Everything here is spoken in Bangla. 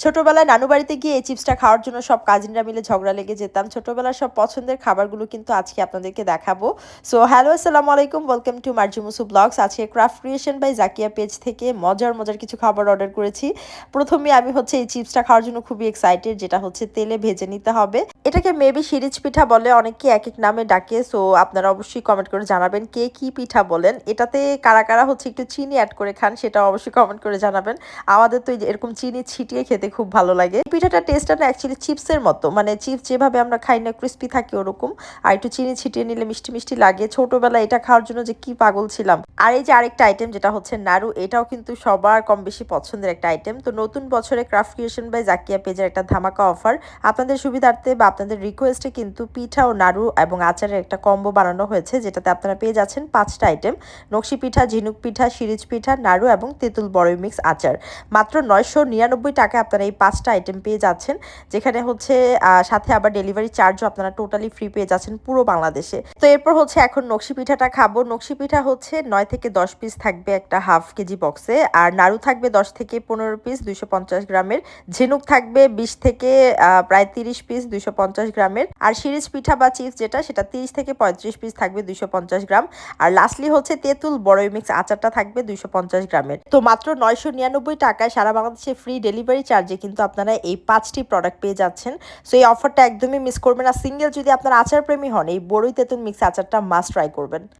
ছোটবেলায় নানু বাড়িতে গিয়ে এই চিপসটা খাওয়ার জন্য সব কাজিনরা মিলে ঝগড়া লেগে যেতাম। ছোটবেলার সব পছন্দের খাবারগুলো কিন্তু আজকে আপনাদেরকে দেখাবো। সো হ্যালো, আসসালামু আলাইকুম। Welcome to Marzi Musu blogs. আজকে craft creation by Zakia page থেকে মজার কিছু খাবার অর্ডার করেছি। প্রথমে আমি এই চিপসটা খাওয়ার জন্য খুবই এক্সাইটেড, যেটা তেলে ভেজে নিতে হবে। এটাকে মেবি সিরিজ পিঠা বলে, অনেকে এক এক নামে ডাকে। সো আপনারা অবশ্যই কমেন্ট করে জানাবেন কে কি পিঠা বলেন। এটাতে কারা কারা একটু চিনি অ্যাড করে খান, সেটাও অবশ্যই কমেন্ট করে জানাবেন। আমাদের তো এরকম চিনি ছিটিয়ে খেতে খুব ভালো লাগে। এই পিঠাটা টেস্টটা না অ্যাকচুয়ালি চিপসের মতো, মানে চিপস যেভাবে আমরা খাই না ক্রিস্পি থাকে ওরকম, আর একটু চিনি ছিটিয়ে নিলে মিষ্টি মিষ্টি লাগে। ছোটবেলায় এটা খাওয়ার জন্য যে কি পাগল ছিলাম। আর এই যে আরেকটা আইটেম যেটা নাড়ু, এটাও কিন্তু সবার কম বেশি পছন্দের একটা আইটেম। তো নতুন বছরে ক্রাফট ক্রিয়েশন বাই জাকিয়া পেজের একটা ধামাকা অফার, আপনাদের সুবিধার্থে বা আপনাদের রিকোয়েস্টে কিন্তু পিঠা ও নাড়ু এবং আচারের একটা কম্বো বানানো হয়েছে, যেটাতে আপনারা পেয়ে যাচ্ছেন 5টা আইটেম: নকশি পিঠা, ঝিনুক পিঠা, সিরিজ পিঠা, নাড়ু এবং তেঁতুল বড়ই মিক্স আচার। মাত্র 999 টাকায় আপনারা এই 5টা আইটেম পেয়ে যাচ্ছেন, যেখানে সাথে আবার ডেলিভারি চার্জও আপনারা টোটালি ফ্রি পেয়ে যাচ্ছেন পুরো বাংলাদেশে। তো এরপর এখন নকশি পিঠাটা খাবো। নকশি পিঠা 9 থেকে 10 পিস থাকবে একটা হাফ কেজি বক্সে, আর নাড়ু থাকবে 10 থেকে 15 পিস 250 গ্রামের, ঝিনুক থাকবে 20 থেকে প্রায় 30 পিস 250 গ্রামের, আর সিরিজ পিঠা বা চিপস সেটা 30 থেকে 35 পিস থাকবে 250 গ্রাম, আর লাস্টলি তেঁতুল বড়ই মিক্স আচারটা থাকবে 250 গ্রামের। তো মাত্র 999 টাকায় সারা বাংলাদেশে ফ্রি ডেলিভারি চার্জে কিন্তু আপনারা এই 5টি প্রোডাক্ট পেয়ে যাচ্ছেন। সো এই অফারটা একদমই মিস করবেন না। সিঙ্গেল যদি আপনারা আচার প্রেমী হন, এই বড়ই তেঁতুল মিক্স আচারটা মাস্ট ট্রাই করবেন।